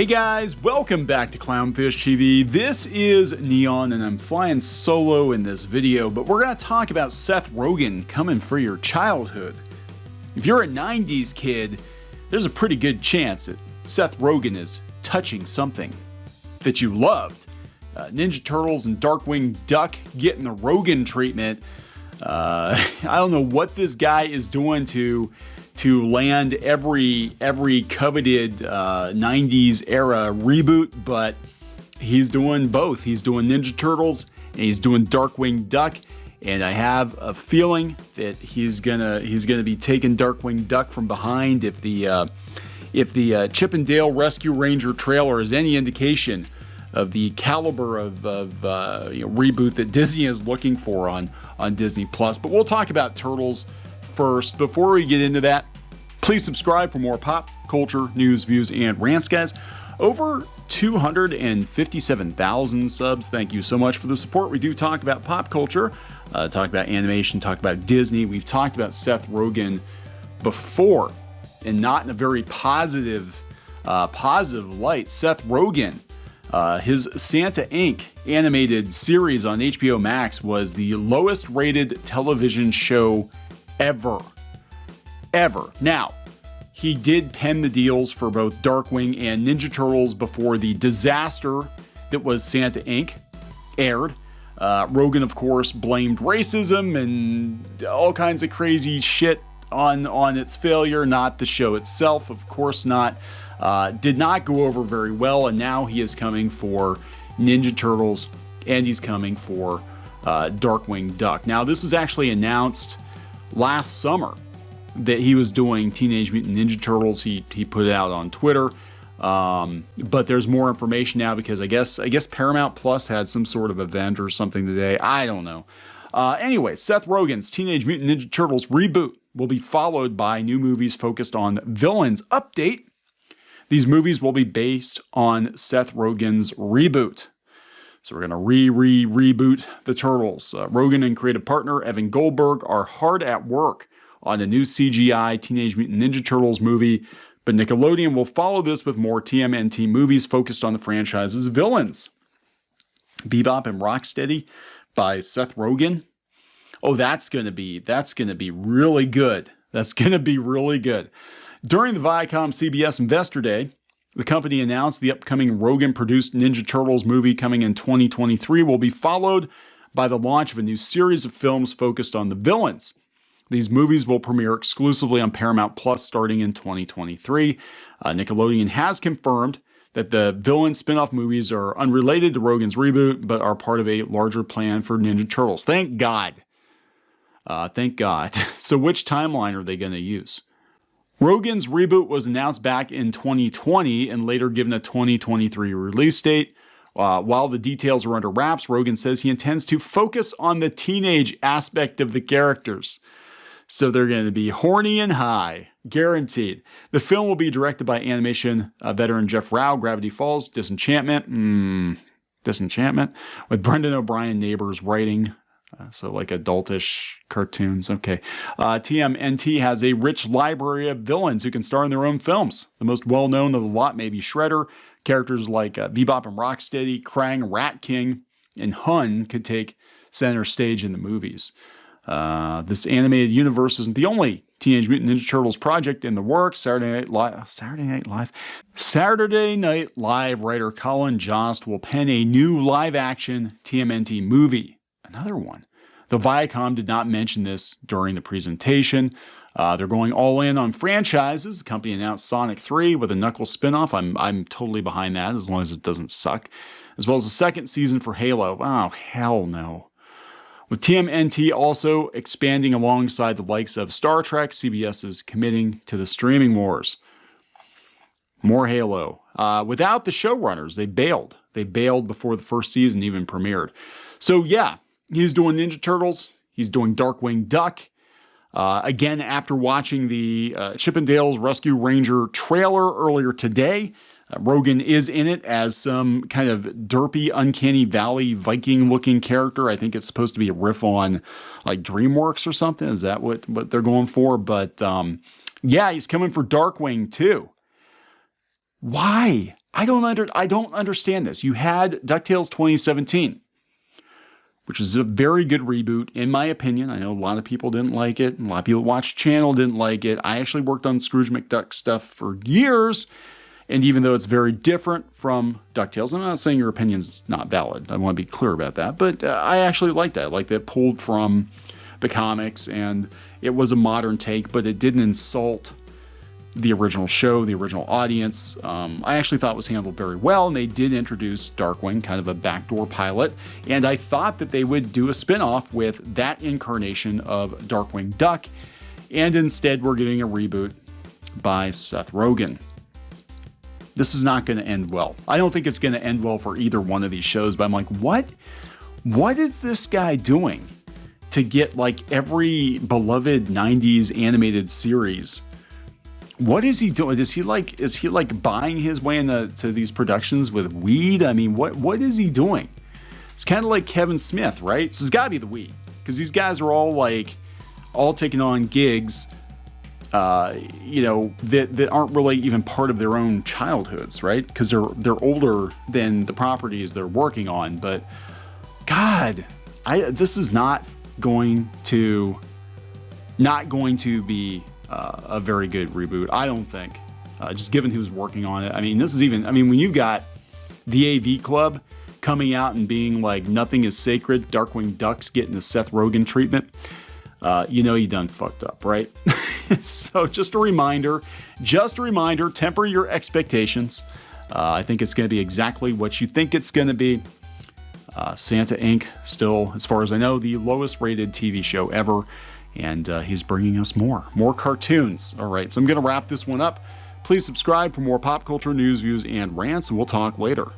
Hey guys, welcome back to Clownfish TV. This is Neon and I'm flying solo in this video, but we're going to talk about Seth Rogen coming for your childhood. If you're a 90s kid, there's a pretty good chance that Seth Rogen is touching something that you loved. Ninja Turtles and Darkwing Duck getting the Rogen treatment. I don't know what this guy is doing to land every coveted 90s era reboot, but he's doing both. He's doing Ninja Turtles and he's doing Darkwing Duck, and I have a feeling that he's gonna be taking Darkwing Duck from behind. If the Chip and Dale Rescue Ranger trailer is any indication of the caliber of reboot that Disney is looking for on Disney Plus. But we'll talk about Turtles first. Before we get into that, please subscribe for more pop culture news, views, and rants, guys. Over 257,000 subs. Thank you so much for the support. We do talk about pop culture, talk about animation, talk about Disney. We've talked about Seth Rogen before, and not in a very positive light. Seth Rogen, his Santa Inc. animated series on HBO Max was the lowest rated television show ever. Now, he did pen the deals for both Darkwing and Ninja Turtles before the disaster that was Santa Inc. aired. Rogen, of course, blamed racism and all kinds of crazy shit on its failure, not the show itself, of course not. Did not go over very well, and now he is coming for Ninja Turtles and he's coming for Darkwing Duck. Now, this was actually announced last summer that he was doing Teenage Mutant Ninja Turtles. He put it out on Twitter, but there's more information now because I guess Paramount Plus had some sort of event or something today. I don't know. Anyway, Seth Rogen's Teenage Mutant Ninja Turtles reboot will be followed by new movies focused on villains. Update: these movies will be based on Seth Rogen's reboot. So we're going to reboot the Turtles. Rogen and creative partner Evan Goldberg are hard at work on a new CGI Teenage Mutant Ninja Turtles movie, but Nickelodeon will follow this with more TMNT movies focused on the franchise's villains. Bebop and Rocksteady by Seth Rogen. Oh, that's gonna be really good. That's gonna be really good. During the Viacom CBS Investor Day, the company announced the upcoming Rogen-produced Ninja Turtles movie coming in 2023 will be followed by the launch of a new series of films focused on the villains. These movies will premiere exclusively on Paramount Plus starting in 2023. Nickelodeon has confirmed that the villain spin-off movies are unrelated to Rogen's reboot, but are part of a larger plan for Ninja Turtles. Thank God. Thank God. So which timeline are they going to use? Rogen's reboot was announced back in 2020 and later given a 2023 release date. While the details are under wraps, Rogen says he intends to focus on the teenage aspect of the characters. So they're going to be horny and high, guaranteed. The film will be directed by animation veteran Jeff Rao. Gravity Falls, Disenchantment, with Brendan O'Brien Neighbors writing. So like adultish cartoons. Okay. TMNT has a rich library of villains who can star in their own films. The most well-known of the lot may be Shredder. Characters like Bebop and Rocksteady, Krang, Rat King, and Hun could take center stage in the movies. This animated universe isn't the only Teenage Mutant Ninja Turtles project in the works. Saturday Night Live writer Colin Jost will pen a new live-action TMNT movie. Another one. The Viacom did not mention this during the presentation. They're going all in on franchises. The company announced Sonic 3 with a Knuckles spinoff. I'm totally behind that as long as it doesn't suck. As well as a second season for Halo. Oh, hell no. With TMNT also expanding alongside the likes of Star Trek, CBS is committing to the streaming wars. More Halo. Without the showrunners, they bailed. They bailed before the first season even premiered. So yeah, he's doing Ninja Turtles. He's doing Darkwing Duck. Again, after watching the Chip and Dale's Rescue Ranger trailer earlier today, Rogen is in it as some kind of derpy, uncanny valley Viking-looking character. I think it's supposed to be a riff on like DreamWorks or something. Is that what they're going for? But yeah, he's coming for Darkwing too. Why? I don't understand this. You had DuckTales 2017, which is a very good reboot, in my opinion. I know a lot of people didn't like it. A lot of people that watched the channel didn't like it. I actually worked on Scrooge McDuck stuff for years. And even though it's very different from DuckTales, I'm not saying your opinion's not valid. I want to be clear about that. But I actually liked that. I liked that it pulled from the comics, and it was a modern take, but it didn't insult the original show, the original audience. I actually thought it was handled very well, and they did introduce Darkwing, kind of a backdoor pilot, and I thought that they would do a spin-off with that incarnation of Darkwing Duck, and instead we're getting a reboot by Seth Rogen. This is not going to end well. I don't think it's going to end well for either one of these shows, but I'm like, what is this guy doing to get like every beloved 90s animated series? What is he doing? Is he like buying his way into these productions with weed? I mean, what is he doing? It's kind of like Kevin Smith, right? This has got to be the weed, because these guys are all taking on gigs, that aren't really even part of their own childhoods, right? Because they're older than the properties they're working on. But God, this is not going to be a very good reboot, I don't think, just given who's working on it. I mean, when you've got the AV Club coming out and being like, nothing is sacred, Darkwing Duck's getting the Seth Rogen treatment, you done fucked up, right? So just a reminder, temper your expectations. I think it's going to be exactly what you think it's going to be. Santa Inc. still, as far as I know, the lowest rated TV show ever. And he's bringing us more cartoons. All right, so I'm going to wrap this one up. Please subscribe for more pop culture news, views, and rants, and we'll talk later.